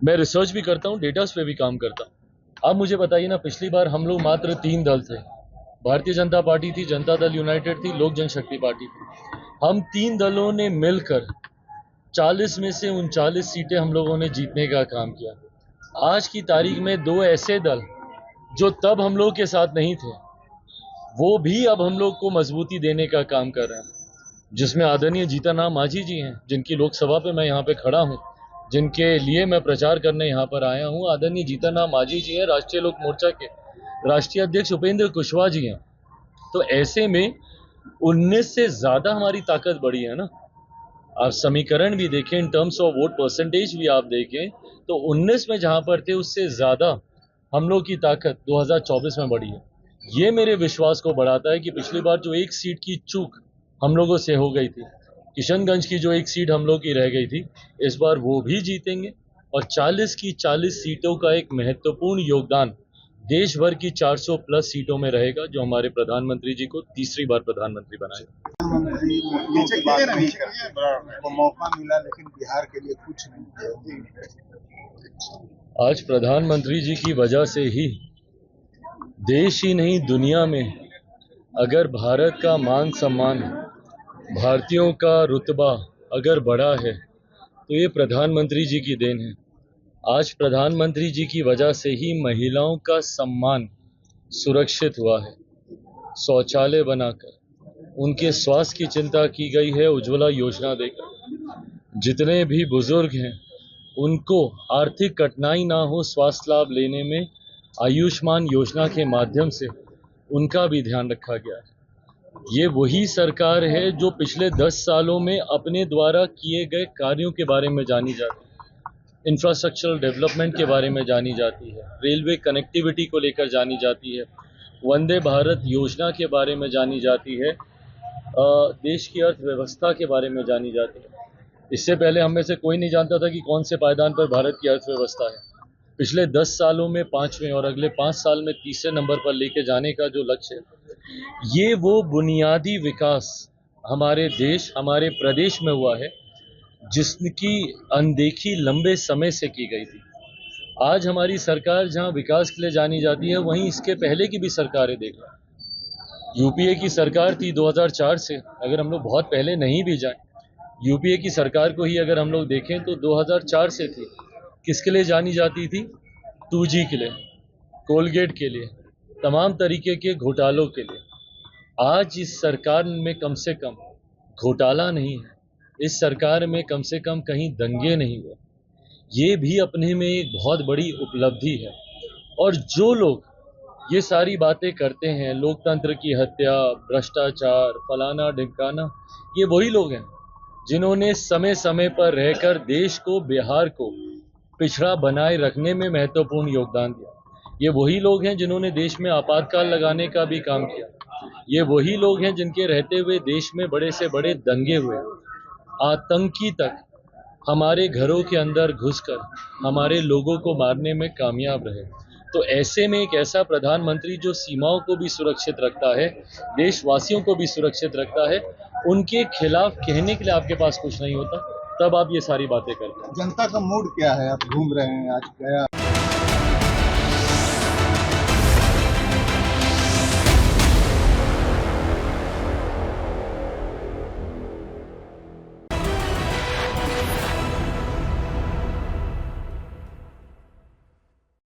मैं रिसर्च भी करता हूँ, डेटास पे भी काम करता हूँ। आप मुझे बताइए ना, पिछली बार हम लोग मात्र 3 दल थे। भारतीय जनता पार्टी थी, जनता दल यूनाइटेड थी, लोक जनशक्ति पार्टी थी। हम 3 दलों ने मिलकर 40 में से 39 सीटें हम लोगों ने जीतने का काम किया। आज की तारीख में 2 ऐसे दल जो तब हम लोग के साथ नहीं थे, वो भी अब हम लोग को मजबूती देने का काम कर रहे हैं, जिसमें आदरणीय जीतन राम मांझी जी हैं, जिनकी लोकसभा पे मैं यहाँ पे खड़ा हूँ, जिनके लिए मैं प्रचार करने यहाँ पर आया हूँ। आदरणीय जीतन राम मांझी जी हैं, राष्ट्रीय लोक मोर्चा के राष्ट्रीय अध्यक्ष उपेंद्र कुशवाहा जी हैं। तो ऐसे में 19 से ज्यादा हमारी ताकत बढ़ी है ना। आप समीकरण भी देखें, in terms of vote percentage भी आप देखें, तो 19 में जहां पर थे उससे ज्यादा हम लोग की ताकत 2024 में बढ़ी है। ये मेरे विश्वास को बढ़ाता है कि पिछली बार जो एक सीट की चूक हम लोगों से हो गई थी, किशनगंज की जो एक सीट हम लोग की रह गई थी, इस बार वो भी जीतेंगे और 40 की 40 सीटों का एक महत्वपूर्ण योगदान देश भर की 400 प्लस सीटों में रहेगा, जो हमारे प्रधानमंत्री जी को तीसरी बार प्रधानमंत्री बनाएगा। प्रधानमंत्री मोदी की बात नहीं करते, वो मौका मिला लेकिन बिहार के लिए कुछ नहीं किया। आज प्रधानमंत्री जी की वजह से ही देश ही नहीं दुनिया में अगर भारत का मान सम्मान, भारतीयों का रुतबा अगर बढ़ा है तो ये प्रधानमंत्री जी की देन है। आज प्रधानमंत्री जी की वजह से ही महिलाओं का सम्मान सुरक्षित हुआ है। शौचालय बनाकर उनके स्वास्थ्य की चिंता की गई है, उज्ज्वला योजना देकर। जितने भी बुजुर्ग हैं उनको आर्थिक कठिनाई ना हो स्वास्थ्य लाभ लेने में, आयुष्मान योजना के माध्यम से उनका भी ध्यान रखा गया है। ये वही सरकार है जो पिछले 10 सालों में अपने द्वारा किए गए कार्यों के बारे में जानी जाती है, इंफ्रास्ट्रक्चरल डेवलपमेंट के बारे में जानी जाती है, रेलवे कनेक्टिविटी को लेकर जानी जाती है, वंदे भारत योजना के बारे में जानी जाती है, देश की अर्थव्यवस्था के बारे में जानी जाती है। इससे पहले हम में से कोई नहीं जानता था कि कौन से पायदान पर भारत की अर्थव्यवस्था है। पिछले 10 सालों में 5वें और अगले 5 साल में तीसरे नंबर पर लेके जाने का जो लक्ष्य है, ये वो बुनियादी विकास हमारे देश, हमारे प्रदेश में हुआ है जिसकी अनदेखी लंबे समय से की गई थी। आज हमारी सरकार जहां विकास के लिए जानी जाती है, वहीं इसके पहले की भी सरकारें देख लें। यूपीए की सरकार थी 2004 से, अगर हम लोग बहुत पहले नहीं भी जाएं, यूपीए की सरकार को ही अगर हम लोग देखें तो 2004 से थी। किसके लिए जानी जाती थी? 2G के लिए, कोलगेट के लिए, तमाम तरीके के घोटालों के लिए। आज इस सरकार में कम से कम घोटाला नहीं है, इस सरकार में कम से कम कहीं दंगे नहीं हुए। ये भी अपने में एक बहुत बड़ी उपलब्धि है। और जो लोग ये सारी बातें करते हैं, लोकतंत्र की हत्या, भ्रष्टाचार, फलाना ढिमकाना, ये वही लोग हैं जिन्होंने समय समय पर रहकर देश को, बिहार को पिछड़ा बनाए रखने में महत्वपूर्ण योगदान दिया। ये वही लोग हैं जिन्होंने देश में आपातकाल लगाने का भी काम किया। ये वही लोग हैं जिनके रहते हुए देश में बड़े से बड़े दंगे हुए, आतंकी तक हमारे घरों के अंदर घुसकर हमारे लोगों को मारने में कामयाब रहे। तो ऐसे में एक ऐसा प्रधानमंत्री जो सीमाओं को भी सुरक्षित रखता है, देशवासियों को भी सुरक्षित रखता है, उनके खिलाफ कहने के लिए आपके पास कुछ नहीं होता, तब आप ये सारी बातें करते हैं। जनता का मूड क्या है? आप घूम रहे हैं आज गया